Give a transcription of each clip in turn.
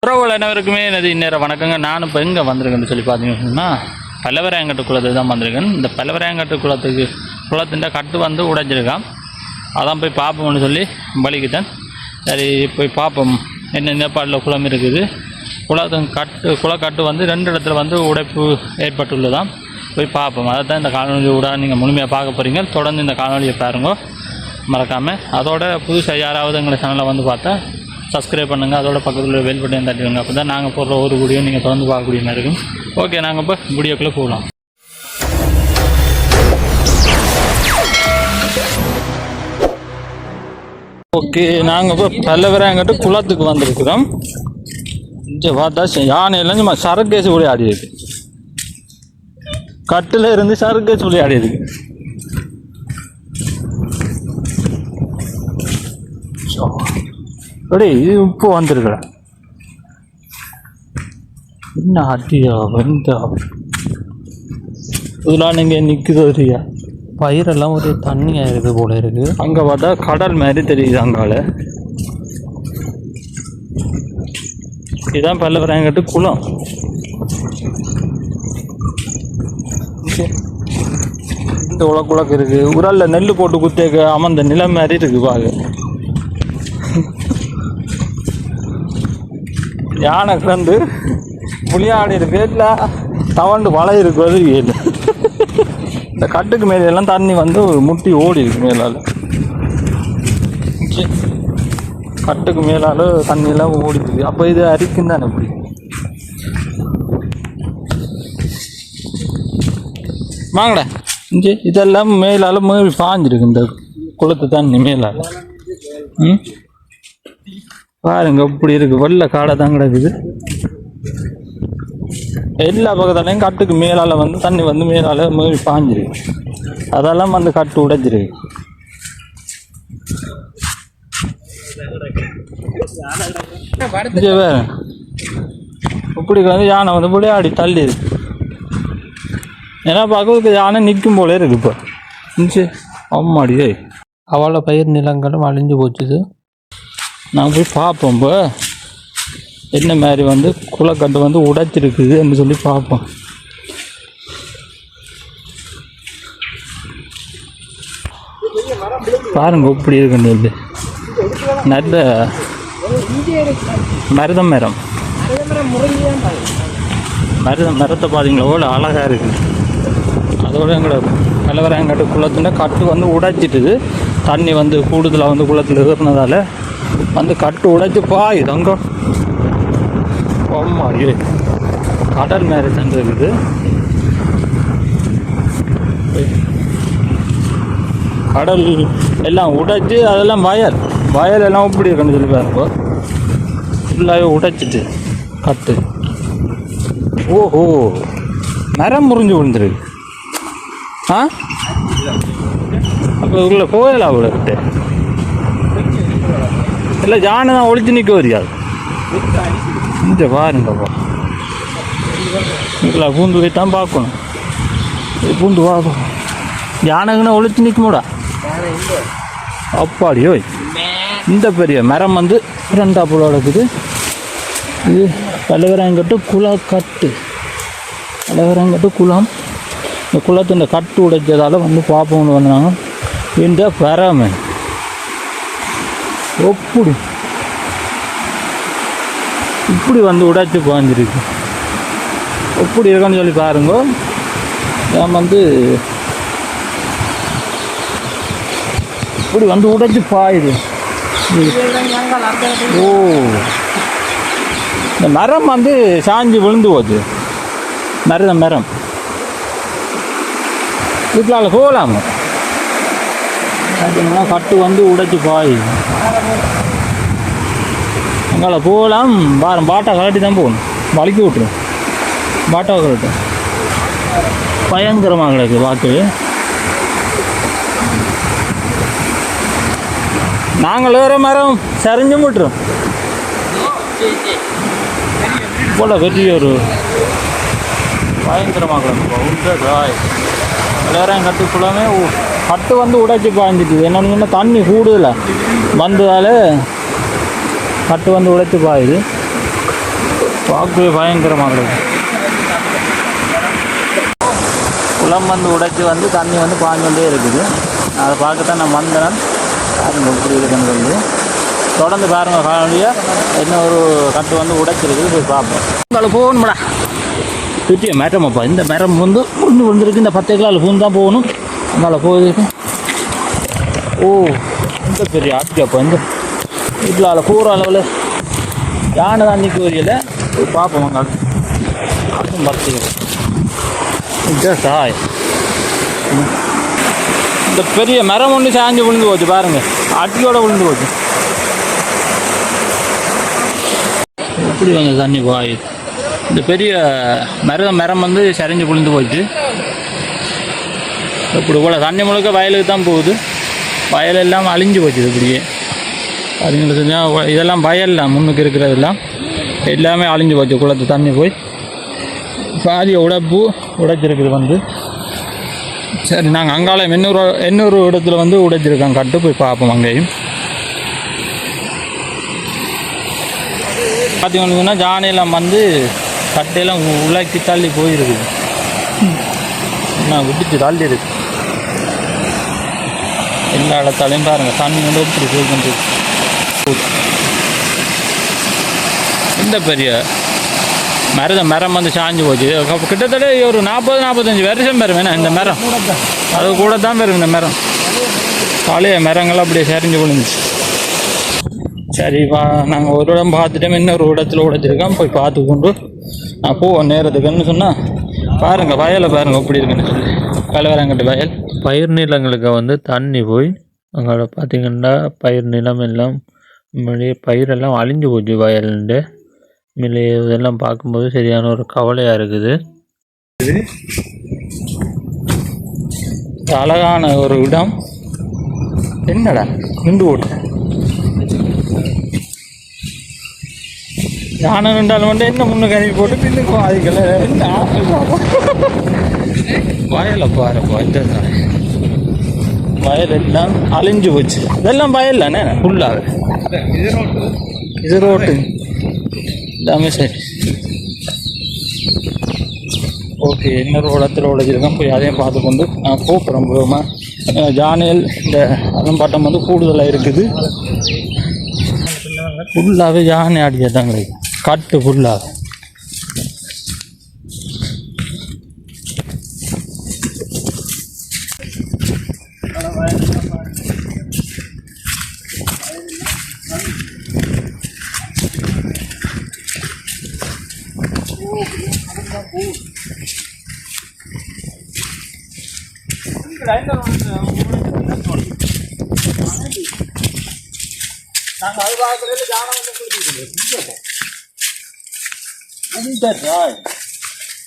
உறவுகள் அனைவருக்குமே எனது இந்நேரம் வணக்கங்க. நான் இப்போ எங்கே வந்திருக்கேன்னு சொல்லி பார்த்தீங்கன்னா பல்லவராயங்கட்டு குளத்துக்கு தான் வந்திருக்கேன். இந்த பல்லவராயங்கட்டு குளத்தின் கட்டு வந்து உடைஞ்சிருக்கான். அதான் போய் பார்ப்போம்னு சொல்லி வலிக்கிட்டேன். சரி போய் பார்ப்போம் என்ன நேபாளில் குளம் இருக்குது. குளக்கட்டு வந்து 2 இடத்துல வந்து உடைப்பு ஏற்பட்டுள்ளதான். போய் பார்ப்போம். அதை தான் இந்த காணொலியோட நீங்கள் முழுமையாக பார்க்க போகிறீங்க. தொடர்ந்து இந்த காணொலியை பாருங்க மறக்காமல். அதோட புதுசாக யாராவது எங்களை சேனலை வந்து பார்த்தா சப்ஸ்கிரைப் பண்ணுங்கள். அதோட பக்கத்தில் பெல் பட்டன் தட்டிடுங்க. அப்போ தான் நாங்கள் போடுற ஒரு வீடியோ நீங்கள் தொடர்ந்து பார்க்கக்கூடிய மாதிரி இருக்கும். ஓகே, நாங்கள் இப்போ வீடியோக்குள்ளே போகலாம். ஓகே, நாங்கள் இப்போ பல்லவராயங்கட்டு குளத்துக்கு வந்திருக்கிறோம். இங்கே பார்த்தா யானையெல்லாம் சும்மா சரக்கேசு கூட ஆடி இருக்கு. கட்டில் இருந்து சரக்கேசு கூட ஆடி இருக்கு. இது இப்போ வந்துருக்கா என்ன அட்டியா வெந்தா இதெல்லாம் நீங்கள் நிற்குதோரியா பயிரெல்லாம் ஒரு தண்ணியாக இருக்குது போல இருக்குது. அங்கே பார்த்தா கடல் மாதிரி தெரியுது. அங்கால இதுதான் பல்லவராயங்கட்டு குளம். இந்த உலக்கு இருக்கு. உரல்ல நெல் போட்டு குத்தேக்க அமர்ந்த நிலம் மாதிரி இருக்கு. பாரு யானை கிடந்து புளியாடி இருக்கு. இல்லை தவண்டு வலை இருக்கு. அது இந்த கட்டுக்கு மேலே எல்லாம் தண்ணி வந்து முட்டி ஓடி இருக்கு. மேலால் கட்டுக்கு மேலால் தண்ணியெல்லாம் ஓடிக்குது. அப்போ இது அரிக்கும் தானே இப்படி. வாங்கடா இங்கே இதெல்லாம் மேலால் மேல் பாஞ்சிருக்கு. இந்த குளத்து தண்ணி மேலால் பாருங்க இப்படி இருக்கு. வெள்ளை காடை தான் கிடக்குது. எல்லா பக்கத்துலையும் கட்டுக்கு மேலால் வந்து தண்ணி வந்து மேலால் மேல் பாஞ்சிருக்கு. அதெல்லாம் வந்து கட்டு உடைஞ்சிருக்கு. வேற இப்படி வந்து யானை வந்து விளையாடி தள்ளி இருக்கு. ஏன்னா பக்கத்துக்கு யானை நிற்கும் போல இருக்கு. இப்போ இருந்துச்சு அம்மாடியே அவளை பயிர் நிலங்களும் அழிஞ்சு போச்சுது. நாங்கள் போய் பார்ப்போம். இப்போ என்ன மாதிரி வந்து குளக்கட்டு வந்து உடைச்சிருக்குது என்று சொல்லி பார்ப்போம். பாருங்க இப்படி இருக்குன்னு நல்ல மரத்தை பார்த்தீங்களா எவ்வளோ அழகாக இருக்குது. அதோட எங்களோட பல்லவராயங்கட்டு குளத்துல கட்டு வந்து உடைச்சிட்டுது. தண்ணி வந்து கூடுதலாக வந்து குளத்தில் ஏறினதால வந்து கட்டு உடைச்சி பாயுது. அங்கே அம்மாடி கடல் மேலே சென்றிருக்குது. கடல் எல்லாம் உடைச்சி அதெல்லாம் வயல் எல்லாம் இப்படி இருக்குன்னு சொல்லி பாருங்க. ஃபுல்லாகவே உடைச்சிட்டு கட்டு. ஓஹோ, மரம் முறிஞ்சு விழுந்துருக்கு. அப்போ உள்ள கோயிலா விட்டு இல்லை யானை தான் ஒழிச்சு நிற்க வரியாது. இந்த பாருங்கப்பா இல்லை பூந்து போய்த்தான் பார்க்கணும். பூந்து பார்ப்போம். யானைக்குன்னா ஒழிச்சு நிற்குமோடா அப்பாடியோ. இந்த பெரிய மரம் வந்து 2 புள்ள இருக்குது. இது பல்லவராயங்கட்டு குளக்கட்டு. பல்லவராயங்கட்டு குளம். இந்த குளத்து இந்த கட்டு உடைச்சதால் வந்து பார்ப்போம்னு வந்தாங்க. இந்த பரமை இப்படி வந்து உடைச்சி பாஞ்சிருக்கு. எப்படி இருக்குன்னு சொல்லி பாருங்க. நான் வந்து இப்படி வந்து உடைச்சி பாயுது. ஓ, இந்த மரம் வந்து சாஞ்சி விழுந்து போகுது. மரம் வீட்டில் போகலாமா? கட்டு வந்து உடைச்சி பாயுது. அங்கே போகலாம். பாட்டா கலட்டி தான் போகணும். வலிக்கி விட்டுரும். பாட்டாவை கலட்டும். பயங்கரமாக கிடக்கு பாட்டு. நாங்கள் வேறு மரம் சரிஞ்சு விட்டுரும் போல. வெற்றி ஒரு பயங்கரமாக கிடக்கு. எல்லாரும் கட்டுக்குள்ளாமே கட்டு வந்து உடைச்சி பாய்ஞ்சிட்டு. என்னன்னு தண்ணி கூடுதல வந்ததால் கட்டு வந்து உடைச்சி பாயுது. பார்க்கவே பயங்கரமாக இருக்குது. குளம் வந்து உடைச்சி வந்து தண்ணி வந்து பாஞ்சு இருக்குது. அதை பார்க்கத்தான் நான் வந்தேன். பாருங்க எப்படி இருக்குன்னு சொல்லி தொடர்ந்து பாருங்க. காலையில் என்ன ஒரு கட்டு வந்து உடைச்சிருக்குது, போய் பார்ப்போம். உங்களை போகணும்டா சுற்றிய மரமப்பா. இந்த மரம் வந்து புரிஞ்சு விழுந்துருக்கு. இந்த 10 கிலோ பூந்து தான் போகணும். அதனால் போகுது. ஓ இந்த பெரிய ஆட்டியாப்பா. இந்த வீட்டில் போகிற அளவில் யானை தான் நிற்க வரையில் போய் பார்ப்போம். அங்கே அதுவும் 10 கிலோ சாய். இந்த பெரிய மரம் ஒன்று சாஞ்சு விழுந்து போச்சு பாருங்க. அட்டியோட விழுந்து போச்சு. எப்படி வந்து தண்ணி பாயுது. இந்த பெரிய மரம் வந்து சரிஞ்சு விழுந்து போச்சு. இப்படி போல தண்ணி முழுக்க வயலுக்கு தான் போகுது. வயலெல்லாம் அழிஞ்சு போச்சு. இப்படியே அதுங்களுக்கு இதெல்லாம் வயல்லாம் முன்னுக்கு இருக்கிறதெல்லாம் எல்லாமே அழிஞ்சு போச்சு. குளத்து தண்ணி போய் பாதி உடைச்சிருக்குது வந்து. சரி நாங்கள் அங்கால இன்னொரு இடத்துல வந்து உடைச்சிருக்கோம் கட்டு, போய் பார்ப்போம். அங்கேயும் பார்த்தீங்கன்னா ஜானையெல்லாம் வந்து கட்டையெல்லாம் உலக்கி தள்ளி போயிருக்குது. நான் விட்டுச்சு தள்ளி இருக்கு. எல்லா இடத்தாலையும் பாருங்கள் தண்ணி வந்து எப்படி போய்கிட்டு. இந்த பெரிய மரம் வந்து சாஞ்சு போச்சு. கிட்டத்தட்ட ஒரு 40-45 வருஷம் பெறும். என்ன இந்த மரம் அது கூட தான் பெறும். இந்த மரம் பழைய மரங்கள்லாம் அப்படியே சரிஞ்சு விழுந்துச்சு. சரிப்பா நாங்கள் ஒரு இடம் பார்த்துட்டோம். இன்னொரு இடத்துல உடைச்சிருக்கோம். போய் பார்த்து கொண்டு நான் போவோம் நேரத்துக்குன்னு சொன்னால் பாருங்கள். வயலை பாருங்கள் எப்படி இருக்குன்னு சொல்லி. கலவரங்கட்டு வயல் பயிர் நிலங்களுக்கு வந்து தண்ணி போய் அங்கே பார்த்திங்கன்னா பயிர் நிலம் எல்லாம் பயிரெல்லாம் அழிஞ்சு போச்சு. வயலுண்டு இதெல்லாம் பார்க்கும்போது சரியான ஒரு கவலையாக இருக்குது. அழகான ஒரு இடம். என்னடா நின்று போட்டேன். யானை நின்றாலும் மட்டும் என்ன முன்னுக்கு அனுப்பி போட்டு பின்னுக்கும் அதுக்கல வயலை பாருப்பா. இந்த வயல் எல்லாம் அழிஞ்சு போச்சு. இதெல்லாம் வயல் தானே ஃபுல்லாக. இது ரோட்டு எல்லாமே சரி. ஓகே இன்னொரு இடத்துல உடைச்சிருக்கேன். போய் அதையும் பார்த்து கொண்டு நான் கூப்பிட்றேன். ஜானியல் இந்த அதம்பாட்டம் வந்து கூடுதலாக இருக்குது. ஃபுல்லாகவே யானை ஆடியா தான் கிடைக்கும். கட்டு ஃபுல்லாக நாங்கள் அது பார்க்கல ஜானம்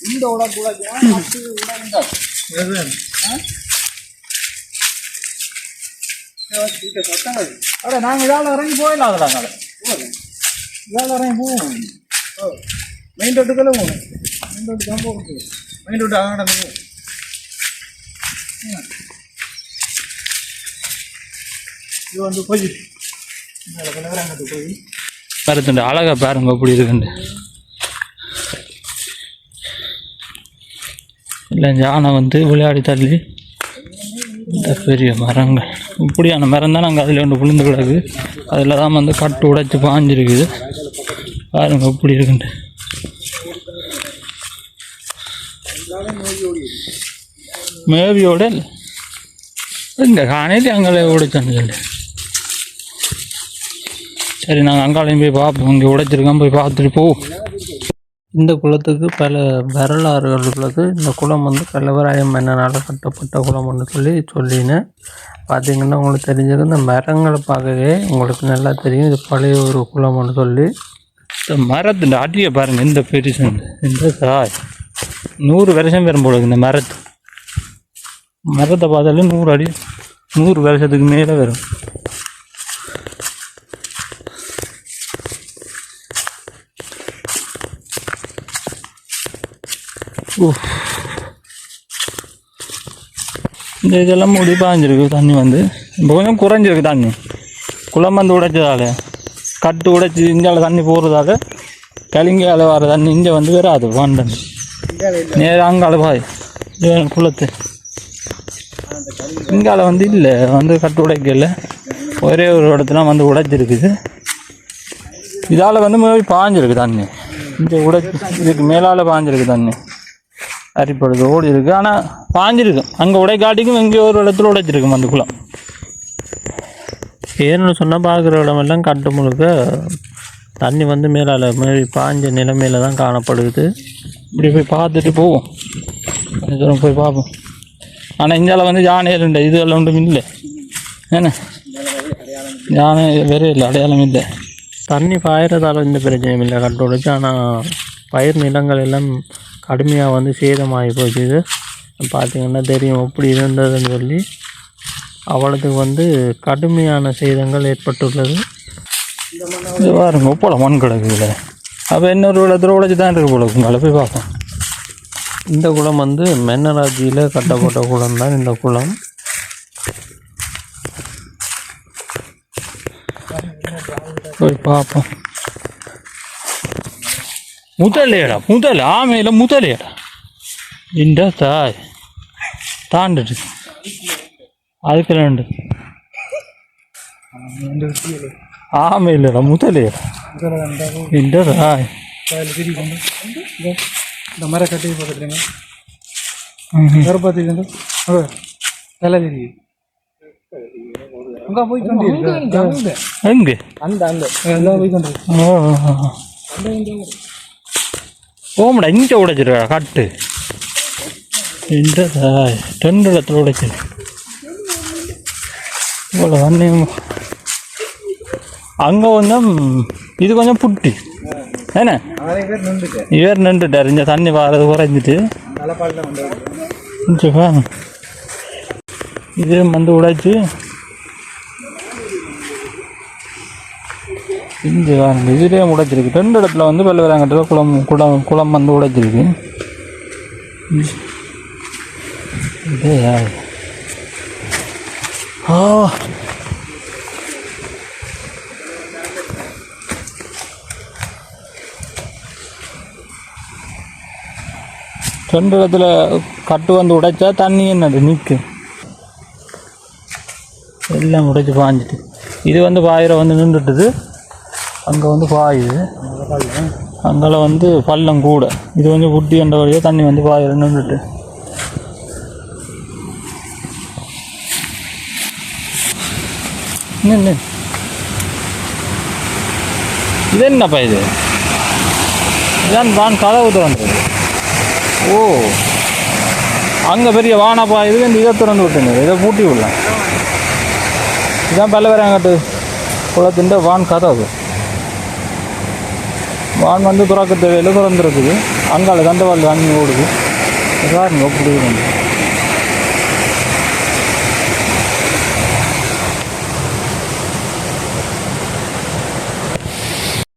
இந்த உடம்புல அட நாங்கள் வேலை இறங்கி போயிடலாம். அதில் வேலை இறங்கி போவோம். மெயின் ரோட்டுக்குள்ளே போகணும். மெயின் ரோட்டு தான் போக மெயின் ரோட்டு அங்கே போகும். இது வந்து போய் மரத்துண்டு அழகா பாருங்க எப்படி இருக்குண்டு. இல்லை யானை வந்து விளையாடி தள்ளி இந்த பெரிய மரங்கள் இப்படியான மரம் தான் நாங்கள் அதில் ஒன்று விழுந்து கிடக்கு. அதில் தான் வந்து கட்டு உடைச்சி பாஞ்சிருக்குது. பாருங்க எப்படி இருக்குண்டு. மேவியோட இந்த காணையில் அங்கே உடைச்சான்னு சொல்லி. சரி நாங்கள் அங்காலையும் போய் பார்ப்போம். இங்கே உடைச்சிருக்கோம், போய் பார்த்துட்டு போவோம். இந்த குளத்துக்கு பல வரலாறுகள் உள்ளது. இந்த குளம் வந்து கலவராயம் மன்னனால் கட்டப்பட்ட குளம்னு சொல்லினேன். பார்த்திங்கன்னா உங்களுக்கு தெரிஞ்சது இந்த மரங்களை பார்க்கவே உங்களுக்கு நல்லா தெரியும். இது பழைய ஒரு குளம்னு சொல்லி. இந்த மரத்தின் அடியை பாருங்கள். இந்த பெருசு இந்த சாய் 100 வருஷம் பெறும் போடுது. இந்த மரத்தை பார்த்தாலே 100 அடி 100 வருஷத்துக்கு மேலே வரும். இந்த இதெல்லாம் மூடி பாஞ்சிருக்கு. தண்ணி வந்து இப்போ கொஞ்சம் குறைஞ்சிருக்கு. தண்ணி குளம் வந்து உடைச்சதால கட்டு உடைச்சி இந்தியாவில் தண்ணி போகிறதால கிளங்கால வர தண்ணி இங்கே வந்து வராது வாண்டன் நேராக அங்கால பாய் குளத்து இங்கால வந்து இல்லை வந்து கட்டு உடைக்கல ஒரே ஒரு இடத்துல வந்து உடைச்சிருக்குது. இதால் வந்து போய் பாஞ்சிருக்கு தண்ணி இங்கே இதுக்கு மேலால் பாஞ்சிருக்கு தண்ணி அரிப்படுது ஓடி இருக்கு. ஆனால் பாஞ்சிருக்கு அங்கே உடைக்காட்டிக்கும் இங்கே ஒரு இடத்துல உடைச்சிருக்கு அந்த குளம். ஏன்னு சொன்னால் பார்க்குற இடமெல்லாம் கட்டு முழுக்க தண்ணி வந்து மேலால் மேலே பாஞ்ச நிலைமையில தான் காணப்படுது. இப்படி போய் பார்த்துட்டு போவோம், கொஞ்சம் தூரம் போய் பார்ப்போம். ஆனால் இந்தியாவில் வந்து யானைகள் உண்டு, இதுவெல்லாம் ஒன்றும் இல்லை ஏன்னா யானை வேறு இல்லை, அடையாளம் இல்லை. தண்ணி பாயிறதால இந்த பிரச்சனையும் இல்லை கட்டோடுச்சு. ஆனால் பயிர் நிலங்கள் எல்லாம் கடுமையாக வந்து சேதமாகி போச்சுது. பார்த்திங்கன்னா தெரியும் எப்படி இருந்ததுன்னு சொல்லி அவளுக்கு வந்து கடுமையான சேதங்கள் ஏற்பட்டுள்ளது. இது பாருங்க போல மண் கிடக்குதுல. அப்போ இன்னொரு இடத்துல உடைச்சி தான் இருக்கு போல, உங்களை போய் பார்ப்போம். இந்த குளம் வந்து மென்னராட்சியில் கட்டப்பட்ட குளம் தான் இந்த குளம். போய் பார்ப்போம். முதலேடா முதல் ஆமையில் முதலேடா இந்த தாய் தாண்டுட்டு அதுக்கு ரெண்டு ஆமையிலடா முதலேடா இந்த தாய் இந்த மர கட்டி பார்த்துருங்க பார்த்துக்கிட்டு தலை தெரியுது அங்கே போய் கொண்டு எங்கே அந்த அந்த எல்லாம் போய் கொண்டு ஓமடா இங்கே உடைச்சிருக்கா கட்டு இந்த ரெண்டு இடத்துல உடைச்சிரு இவ்வளோ தண்ணி. அங்கே கொஞ்சம் இது கொஞ்சம் புட்டி ஏன்னா இவர் நின்றுட்டார். இந்த தண்ணி வர்றது குறைஞ்சிட்டு இது வந்து உடைச்சி இங்கே வாங்க இதுலேயே உடைச்சிருக்கு. ரெண்டு இடத்துல வந்து வெள்ளவராங்கட்டில் குளம் வந்து உடைச்சிருக்கு. இது ரெண்டு இடத்துல கட்டு வந்து உடைச்சா தண்ணி என்னது நிற்கு எல்லாம் உடைச்சி பாஞ்சிட்டு. இது வந்து பாயிரம் வந்து நின்றுட்டுது. அங்கே வந்து பாயுது, அங்கே வந்து பள்ளம் கூட. இது வந்து குட்டி என்ற வழியாக தண்ணி வந்து பாயிரம் நின்றுட்டு. இது என்னப்பா இது? இதான் வான் கதவு திறந்துருக்கு. ஓ அங்கே பெரிய வானப்பா இது வந்து இதை திறந்து விட்டுங்க, இதை பூட்டி விடலாம். இதுதான் பல்லவராங்கட்டு குளத்தின் வான் கதவு. வான் வந்து துறக்க தேவையில் திறந்துருக்குது. அங்கால கண்டவாள் தண்ணி ஓடுது. பாருங்க எப்படி இருக்கு.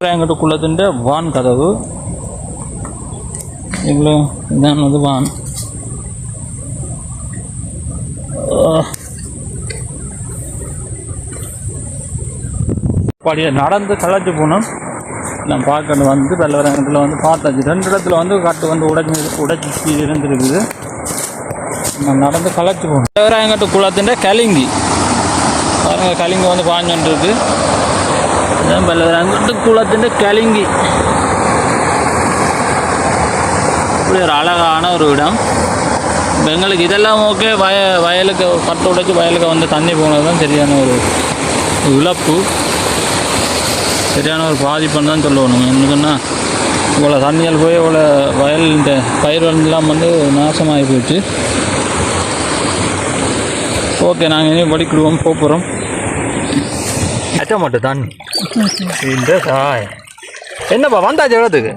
எங்கிட்ட குளத்தின் வான் கதவு. இவ்வளோ இதான் வந்து வான். படியை நடந்து களைச்சி போனோம். நான் பார்க்கறது வந்து வெள்ளவரங்கத்தில் வந்து பார்த்தாச்சு. ரெண்டு இடத்துல வந்து கட்டு வந்து உடைச்சி இருந்துருக்குது. நான் நடந்து களைச்சி போனோம். வெள்ளவரங்கட்டு குளத்தின் கலிங்கி பாருங்க, கலிங்கி வந்து பாஞ்சுருக்கு. வெள்ளவரங்கட்டு குளத்தின் கலிங்கி இப்படி ஒரு அழகான ஒரு இடம். எங்களுக்கு இதெல்லாம் ஓகே. வயலுக்கு கட்டு உடைச்சி வயலுக்கு வந்து தண்ணி போனது தான் சரியான ஒரு இழப்பு, சரியான ஒரு பாதிப்புன்னு தான் சொல்லணும். என்னதுன்னா இவ்வளோ தண்ணிகள் போய் இவ்வளோ வயல் இந்த பயிர்களெலாம் வந்து நாசமாகி போச்சு. ஓகே, நாங்கள் இனியும் படிக்கிடுவோம் போகிறோம். அச்ச மாட்டோம் தண்ணி இந்த சாய் என்னப்பா வந்தாச்சு இடத்துக்கு.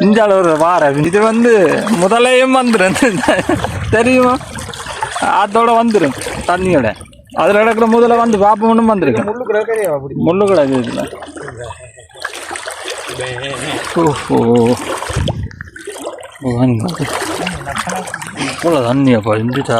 இந்தியாவில் ஒரு வார இது வந்து முதலையும் வந்துடும் தெரியுமா, அதோட வந்துடும் தண்ணியோட. அதில் கிடக்கிற முதல்ல வந்து பாப்பமுன்னு வந்துருக்கு. முள்ளு கிடக்கு இதில். ஓஹோ இவ்வளோ தண்ணியாப்பா இருந்துச்சா.